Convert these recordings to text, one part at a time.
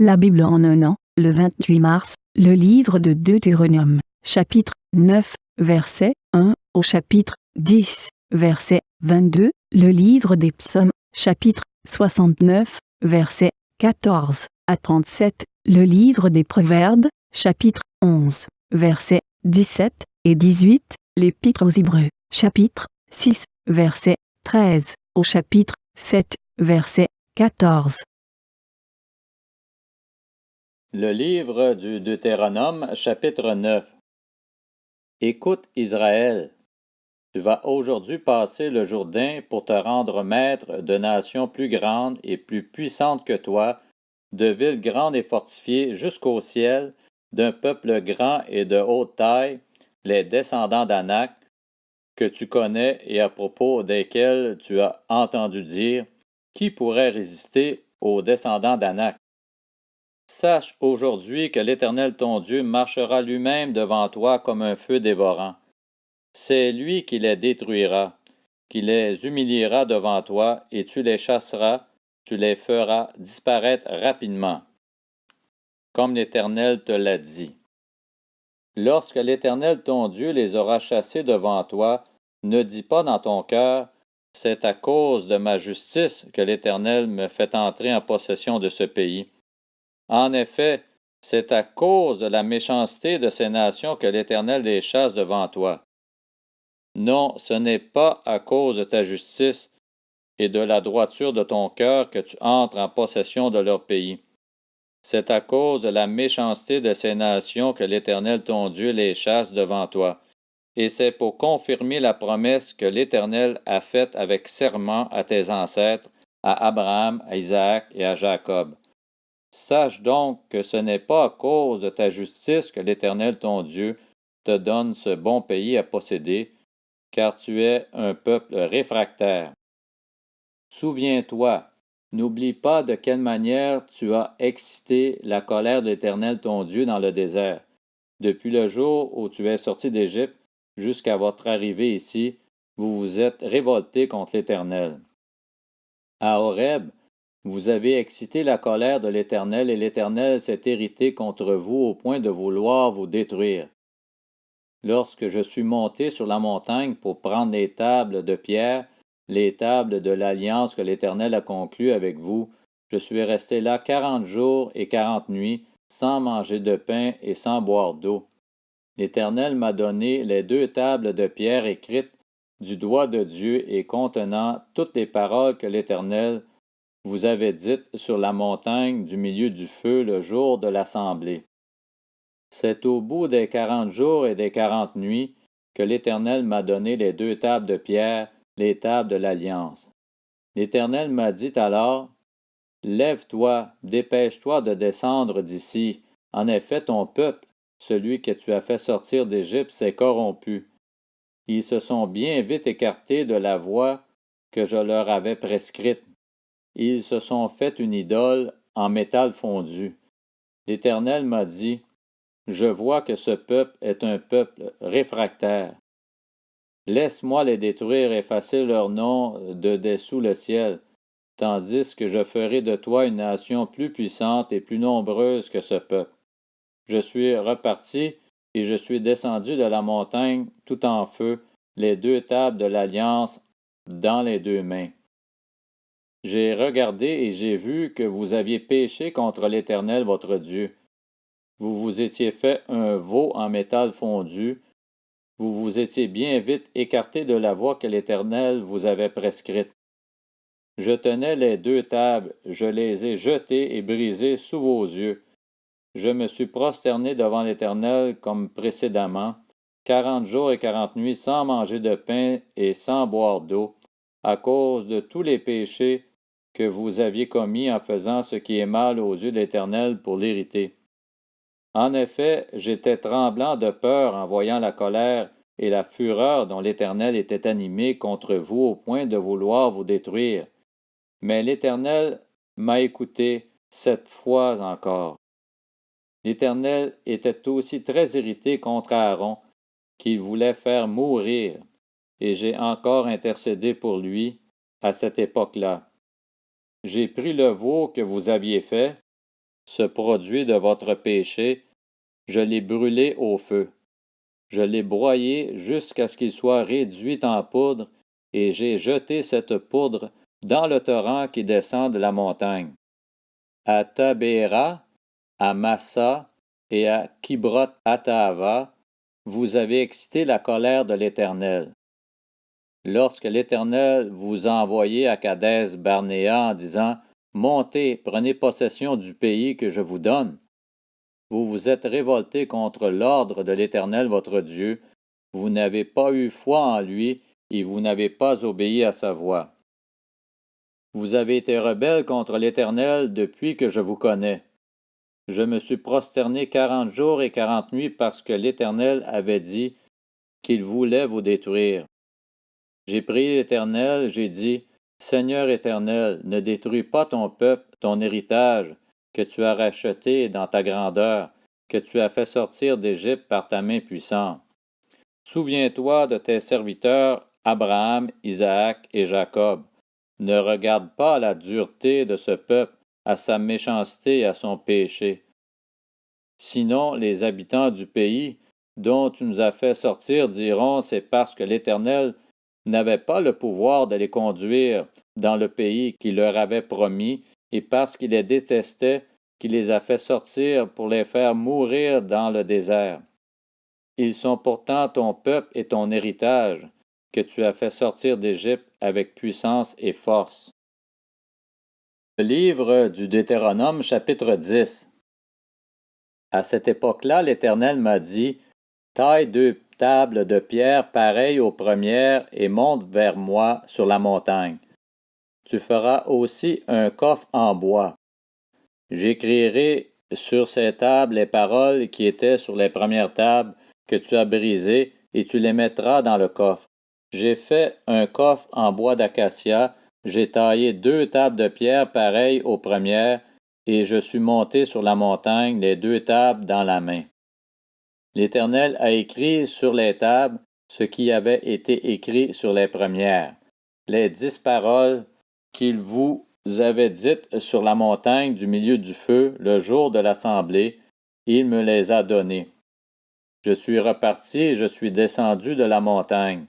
La Bible en un an, le 28 mars, le livre de Deutéronome, chapitre 9, verset 1 au chapitre 10, verset 22, le livre des psaumes, chapitre 69, verset 14 à 37, le livre des proverbes, chapitre 11, verset 17 et 18, l'épître aux Hébreux, chapitre 6, verset 13 au chapitre 7, verset 14. Le livre du Deutéronome, chapitre 9. Écoute Israël, tu vas aujourd'hui passer le Jourdain pour te rendre maître de nations plus grandes et plus puissantes que toi, de villes grandes et fortifiées jusqu'au ciel, d'un peuple grand et de haute taille, les descendants d'Anak, que tu connais et à propos desquels tu as entendu dire, qui pourrait résister aux descendants d'Anak? Sache aujourd'hui que l'Éternel ton Dieu marchera lui-même devant toi comme un feu dévorant. C'est lui qui les détruira, qui les humiliera devant toi, et tu les chasseras, tu les feras disparaître rapidement, comme l'Éternel te l'a dit. Lorsque l'Éternel ton Dieu les aura chassés devant toi, ne dis pas dans ton cœur, c'est à cause de ma justice que l'Éternel me fait entrer en possession de ce pays. En effet, c'est à cause de la méchanceté de ces nations que l'Éternel les chasse devant toi. Non, ce n'est pas à cause de ta justice et de la droiture de ton cœur que tu entres en possession de leur pays. C'est à cause de la méchanceté de ces nations que l'Éternel ton Dieu les chasse devant toi. Et c'est pour confirmer la promesse que l'Éternel a faite avec serment à tes ancêtres, à Abraham, à Isaac et à Jacob. Sache donc que ce n'est pas à cause de ta justice que l'Éternel ton Dieu te donne ce bon pays à posséder, car tu es un peuple réfractaire. Souviens-toi, n'oublie pas de quelle manière tu as excité la colère de l'Éternel ton Dieu dans le désert. Depuis le jour où tu es sorti d'Égypte jusqu'à votre arrivée ici, vous vous êtes révoltés contre l'Éternel. À Horeb, vous avez excité la colère de l'Éternel, et l'Éternel s'est irrité contre vous au point de vouloir vous détruire. Lorsque je suis monté sur la montagne pour prendre les tables de pierre, les tables de l'alliance que l'Éternel a conclue avec vous, je suis resté là 40 jours et 40 nuits, sans manger de pain et sans boire d'eau. L'Éternel m'a donné les 2 tables de pierre écrites du doigt de Dieu et contenant toutes les paroles que l'Éternel vous avez dites sur la montagne du milieu du feu le jour de l'assemblée. C'est au bout des 40 jours et des 40 nuits que l'Éternel m'a donné les 2 tables de pierre, les tables de l'Alliance. L'Éternel m'a dit alors, « Lève-toi, dépêche-toi de descendre d'ici. En effet, ton peuple, celui que tu as fait sortir d'Égypte, s'est corrompu. Ils se sont bien vite écartés de la voie que je leur avais prescrite. Ils se sont fait une idole en métal fondu. L'Éternel m'a dit, « Je vois que ce peuple est un peuple réfractaire. Laisse-moi les détruire et effacer leur nom de dessous le ciel, tandis que je ferai de toi une nation plus puissante et plus nombreuse que ce peuple. » Je suis reparti et je suis descendu de la montagne tout en feu, les 2 tables de l'Alliance dans les 2 mains. J'ai regardé et j'ai vu que vous aviez péché contre l'Éternel votre Dieu. Vous vous étiez fait un veau en métal fondu. Vous vous étiez bien vite écarté de la voie que l'Éternel vous avait prescrite. Je tenais les 2 tables, je les ai jetées et brisées sous vos yeux. Je me suis prosterné devant l'Éternel comme précédemment, 40 jours et 40 nuits sans manger de pain et sans boire d'eau, à cause de tous les péchés que vous aviez commis en faisant ce qui est mal aux yeux de l'Éternel pour l'irriter. En effet, j'étais tremblant de peur en voyant la colère et la fureur dont l'Éternel était animé contre vous au point de vouloir vous détruire. Mais l'Éternel m'a écouté 7 fois encore. L'Éternel était aussi très irrité contre Aaron, qu'il voulait faire mourir, et j'ai encore intercédé pour lui à cette époque-là. J'ai pris le veau que vous aviez fait, ce produit de votre péché, je l'ai brûlé au feu. Je l'ai broyé jusqu'à ce qu'il soit réduit en poudre, et j'ai jeté cette poudre dans le torrent qui descend de la montagne. À Tabéra, à Massa et à Kibroth-Hattaava, vous avez excité la colère de l'Éternel. Lorsque l'Éternel vous a envoyé à Kadès-Barnéa en disant « Montez, prenez possession du pays que je vous donne », vous vous êtes révoltés contre l'ordre de l'Éternel votre Dieu, vous n'avez pas eu foi en lui et vous n'avez pas obéi à sa voix. Vous avez été rebelles contre l'Éternel depuis que je vous connais. Je me suis prosterné 40 jours et 40 nuits parce que l'Éternel avait dit qu'il voulait vous détruire. J'ai prié l'Éternel, j'ai dit, Seigneur Éternel, ne détruis pas ton peuple, ton héritage, que tu as racheté dans ta grandeur, que tu as fait sortir d'Égypte par ta main puissante. Souviens-toi de tes serviteurs Abraham, Isaac et Jacob. Ne regarde pas à la dureté de ce peuple, à sa méchanceté et à son péché. Sinon, les habitants du pays dont tu nous as fait sortir diront, c'est parce que l'Éternel n'avait pas le pouvoir de les conduire dans le pays qu'il leur avait promis, et parce qu'il les détestait, qu'il les a fait sortir pour les faire mourir dans le désert. Ils sont pourtant ton peuple et ton héritage, que tu as fait sortir d'Égypte avec puissance et force. Le livre du Deutéronome, chapitre 10. À cette époque-là, l'Éternel m'a dit, « Taille 2 tables de pierre pareilles aux premières et monte vers moi sur la montagne. Tu feras aussi un coffre en bois. J'écrirai sur ces tables les paroles qui étaient sur les premières tables que tu as brisées, et tu les mettras dans le coffre. J'ai fait un coffre en bois d'acacia, j'ai taillé 2 tables de pierre pareilles aux premières, et je suis monté sur la montagne, les 2 tables dans la main. L'Éternel a écrit sur les tables ce qui avait été écrit sur les premières, les 10 paroles qu'il vous avait dites sur la montagne du milieu du feu le jour de l'assemblée, il me les a données. Je suis reparti et je suis descendu de la montagne.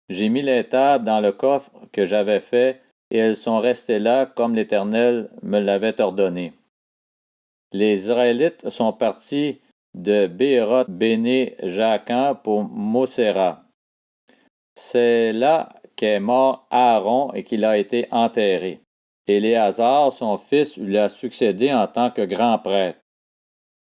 J'ai mis les tables dans le coffre que j'avais fait, et elles sont restées là comme l'Éternel me l'avait ordonné. Les Israélites sont partis de Bééroth Béné Jaakan pour Moséra. C'est là qu'est mort Aaron et qu'il a été enterré. Éléazar, son fils, lui a succédé en tant que grand prêtre.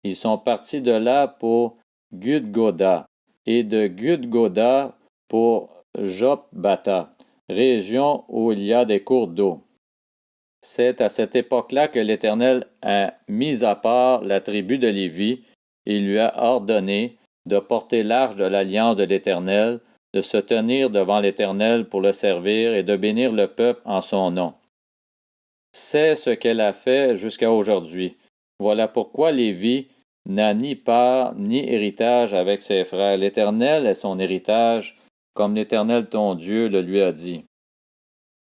Ils sont partis de là pour Gudgoda, et de Gudgoda pour Jotbata, région où il y a des cours d'eau. C'est à cette époque-là que l'Éternel a mis à part la tribu de Lévi et lui a ordonné de porter l'arche de l'alliance de l'Éternel, de se tenir devant l'Éternel pour le servir et de bénir le peuple en son nom. C'est ce qu'elle a fait jusqu'à aujourd'hui. Voilà pourquoi Lévi n'a ni part ni héritage avec ses frères. L'Éternel est son héritage, comme l'Éternel ton Dieu le lui a dit.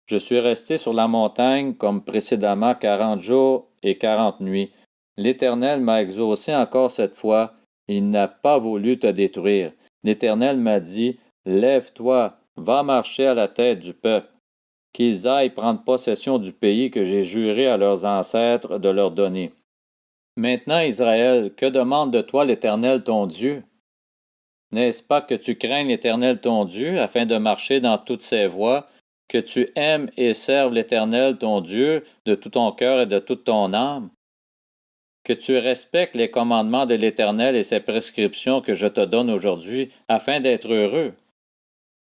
Je suis resté sur la montagne comme précédemment 40 jours et 40 nuits. L'Éternel m'a exaucé encore cette fois, il n'a pas voulu te détruire. L'Éternel m'a dit, lève-toi, va marcher à la tête du peuple, qu'ils aillent prendre possession du pays que j'ai juré à leurs ancêtres de leur donner. Maintenant, Israël, que demande de toi l'Éternel ton Dieu? N'est-ce pas que tu craignes l'Éternel ton Dieu afin de marcher dans toutes ses voies, que tu aimes et serves l'Éternel ton Dieu de tout ton cœur et de toute ton âme? Que tu respectes les commandements de l'Éternel et ses prescriptions que je te donne aujourd'hui afin d'être heureux?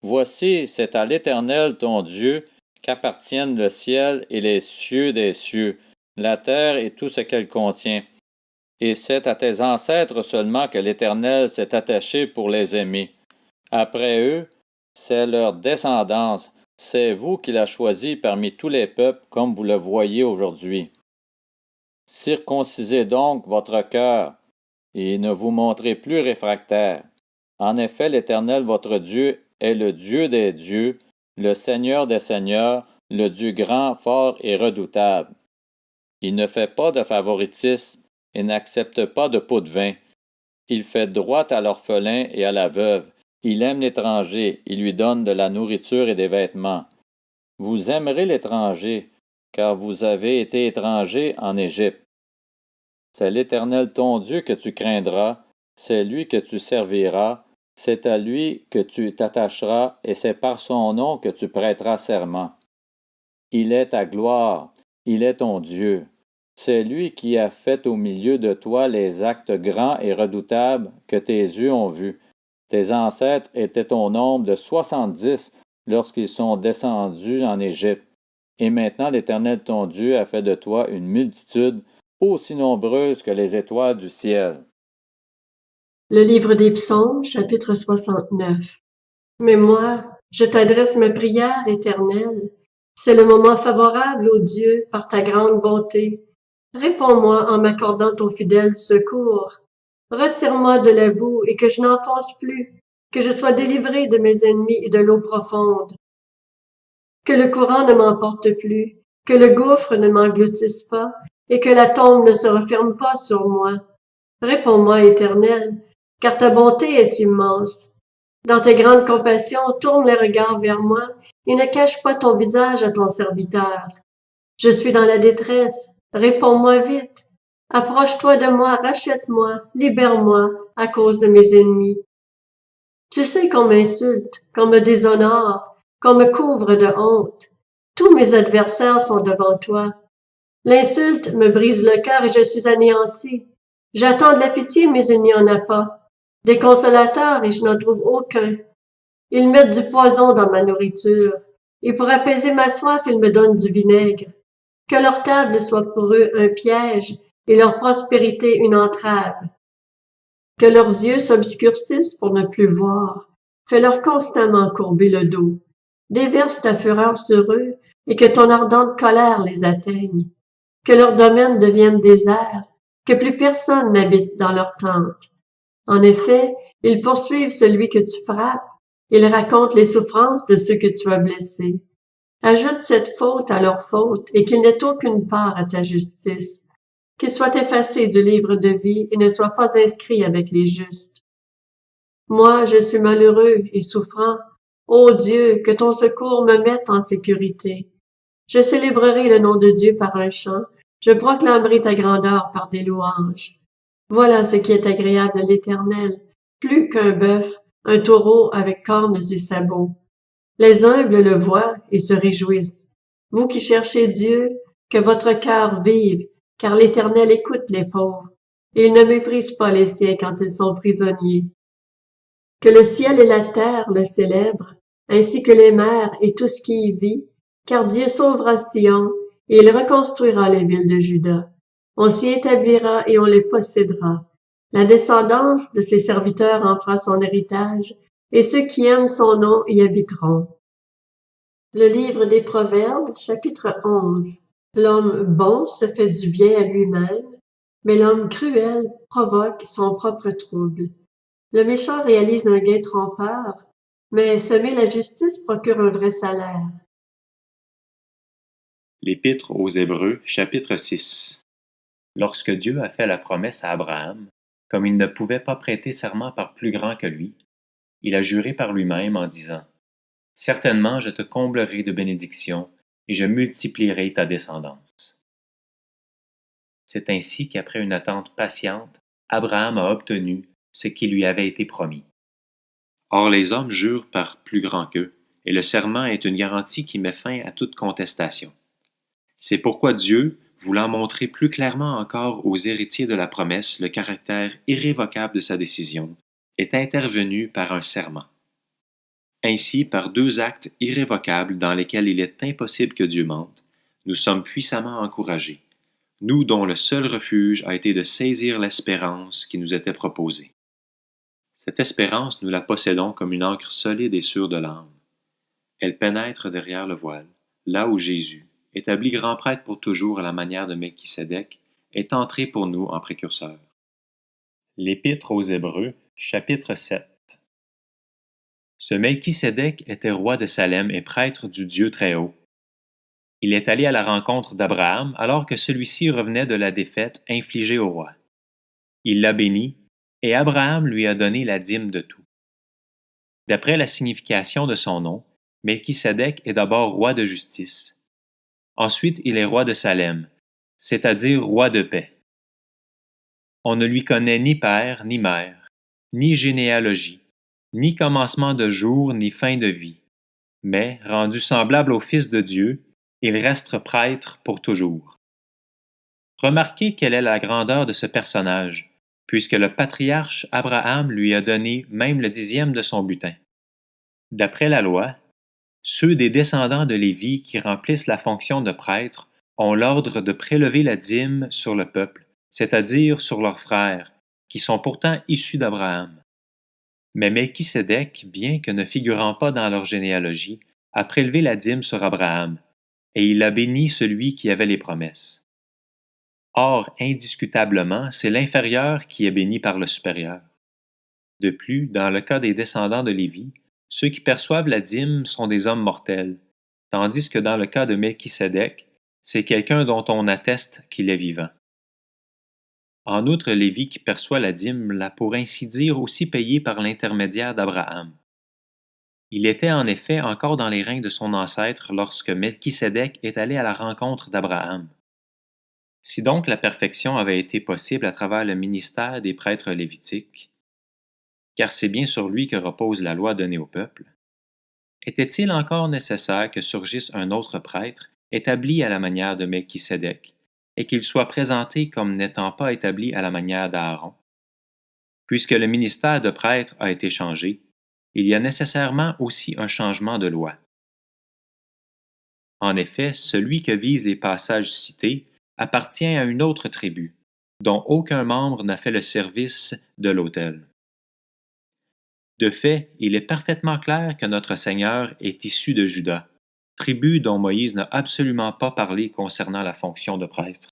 Voici, c'est à l'Éternel ton Dieu qu'appartiennent le ciel et les cieux des cieux, la terre et tout ce qu'elle contient. Et c'est à tes ancêtres seulement que l'Éternel s'est attaché pour les aimer. Après eux, c'est leur descendance, c'est vous qu'il a choisi parmi tous les peuples comme vous le voyez aujourd'hui. Circoncisez donc votre cœur, et ne vous montrez plus réfractaires. En effet, l'Éternel votre Dieu est le Dieu des dieux, le Seigneur des seigneurs, le Dieu grand, fort et redoutable. Il ne fait pas de favoritisme et n'accepte pas de pot de vin. Il fait droit à l'orphelin et à la veuve. Il aime l'étranger, il lui donne de la nourriture et des vêtements. Vous aimerez l'étranger, car vous avez été étranger en Égypte. C'est l'Éternel ton Dieu que tu craindras, c'est lui que tu serviras, c'est à lui que tu t'attacheras, et c'est par son nom que tu prêteras serment. Il est ta gloire, il est ton Dieu. C'est lui qui a fait au milieu de toi les actes grands et redoutables que tes yeux ont vus. Tes ancêtres étaient au nombre de 70 lorsqu'ils sont descendus en Égypte. Et maintenant l'Éternel ton Dieu a fait de toi une multitude aussi nombreuse que les étoiles du ciel. Le livre des Psaumes, chapitre 69. Mais moi, je t'adresse ma prière éternelle. C'est le moment favorable, ô Dieu, par ta grande bonté. Réponds-moi en m'accordant ton fidèle secours. Retire-moi de la boue et que je n'enfonce plus, que je sois délivré de mes ennemis et de l'eau profonde. Que le courant ne m'emporte plus, que le gouffre ne m'engloutisse pas, et que la tombe ne se referme pas sur moi. Réponds-moi, Éternel, car ta bonté est immense. Dans tes grandes compassions, tourne les regards vers moi et ne cache pas ton visage à ton serviteur. Je suis dans la détresse, réponds-moi vite. Approche-toi de moi, rachète-moi, libère-moi à cause de mes ennemis. Tu sais qu'on m'insulte, qu'on me déshonore, qu'on me couvre de honte. Tous mes adversaires sont devant toi. L'insulte me brise le cœur et je suis anéanti. J'attends de la pitié, mais il n'y en a pas. Des consolateurs et je n'en trouve aucun. Ils mettent du poison dans ma nourriture. Et pour apaiser ma soif, ils me donnent du vinaigre. Que leur table soit pour eux un piège et leur prospérité une entrave. Que leurs yeux s'obscurcissent pour ne plus voir. Fais-leur constamment courber le dos. Déverse ta fureur sur eux et que ton ardente colère les atteigne. Que leur domaine devienne désert, que plus personne n'habite dans leur tente. En effet, ils poursuivent celui que tu frappes, ils racontent les souffrances de ceux que tu as blessés. Ajoute cette faute à leur faute et qu'ils n'aient aucune part à ta justice. Qu'ils soient effacés du livre de vie et ne soient pas inscrits avec les justes. Moi, je suis malheureux et souffrant. Ô Dieu, que ton secours me mette en sécurité. Je célébrerai le nom de Dieu par un chant. Je proclamerai ta grandeur par des louanges. Voilà ce qui est agréable à l'Éternel, plus qu'un bœuf, un taureau avec cornes et sabots. Les humbles le voient et se réjouissent. Vous qui cherchez Dieu, que votre cœur vive, car l'Éternel écoute les pauvres, et il ne méprise pas les siens quand ils sont prisonniers. Que le ciel et la terre le célèbrent, ainsi que les mers et tout ce qui y vit, car Dieu sauvera Sion, et il reconstruira les villes de Juda. On s'y établira et on les possédera. La descendance de ses serviteurs en fera son héritage, et ceux qui aiment son nom y habiteront. Le livre des Proverbes, chapitre 11. L'homme bon se fait du bien à lui-même, mais l'homme cruel provoque son propre trouble. Le méchant réalise un gain trompeur, mais semer la justice procure un vrai salaire. L'Épître aux Hébreux, chapitre 6. Lorsque Dieu a fait la promesse à Abraham, comme il ne pouvait pas prêter serment par plus grand que lui, il a juré par lui-même en disant : « Certainement je te comblerai de bénédictions et je multiplierai ta descendance. » C'est ainsi qu'après une attente patiente, Abraham a obtenu ce qui lui avait été promis. Or les hommes jurent par plus grand qu'eux, et le serment est une garantie qui met fin à toute contestation. C'est pourquoi Dieu, voulant montrer plus clairement encore aux héritiers de la promesse le caractère irrévocable de sa décision, est intervenu par un serment. Ainsi, par deux actes irrévocables dans lesquels il est impossible que Dieu mente, nous sommes puissamment encouragés, nous dont le seul refuge a été de saisir l'espérance qui nous était proposée. Cette espérance, nous la possédons comme une ancre solide et sûre de l'âme. Elle pénètre derrière le voile, là où Jésus, établi grand prêtre pour toujours à la manière de Melchisédek, est entré pour nous en précurseur. L'Épître aux Hébreux, chapitre 7. Ce Melchisédek était roi de Salem et prêtre du Dieu Très-Haut. Il est allé à la rencontre d'Abraham alors que celui-ci revenait de la défaite infligée au roi. Il l'a béni, et Abraham lui a donné la dîme de tout. D'après la signification de son nom, Melchisédek est d'abord roi de justice. Ensuite, il est roi de Salem, c'est-à-dire roi de paix. On ne lui connaît ni père ni mère, ni généalogie, ni commencement de jour ni fin de vie, mais, rendu semblable au Fils de Dieu, il reste prêtre pour toujours. Remarquez quelle est la grandeur de ce personnage, puisque le patriarche Abraham lui a donné même le 10e de son butin. D'après la loi, ceux des descendants de Lévi qui remplissent la fonction de prêtre ont l'ordre de prélever la dîme sur le peuple, c'est-à-dire sur leurs frères, qui sont pourtant issus d'Abraham. Mais Melchisédek, bien que ne figurant pas dans leur généalogie, a prélevé la dîme sur Abraham, et il a béni celui qui avait les promesses. Or, indiscutablement, c'est l'inférieur qui est béni par le supérieur. De plus, dans le cas des descendants de Lévi, ceux qui perçoivent la dîme sont des hommes mortels, tandis que dans le cas de Melchisédek, c'est quelqu'un dont on atteste qu'il est vivant. En outre, Lévi qui perçoit la dîme l'a pour ainsi dire aussi payée par l'intermédiaire d'Abraham. Il était en effet encore dans les reins de son ancêtre lorsque Melchisédek est allé à la rencontre d'Abraham. Si donc la perfection avait été possible à travers le ministère des prêtres lévitiques, car c'est bien sur lui que repose la loi donnée au peuple, était-il encore nécessaire que surgisse un autre prêtre établi à la manière de Melchisédek, et qu'il soit présenté comme n'étant pas établi à la manière d'Aaron? Puisque le ministère de prêtre a été changé, il y a nécessairement aussi un changement de loi. En effet, celui que visent les passages cités appartient à une autre tribu, dont aucun membre n'a fait le service de l'autel. De fait, il est parfaitement clair que notre Seigneur est issu de Juda, tribu dont Moïse n'a absolument pas parlé concernant la fonction de prêtre.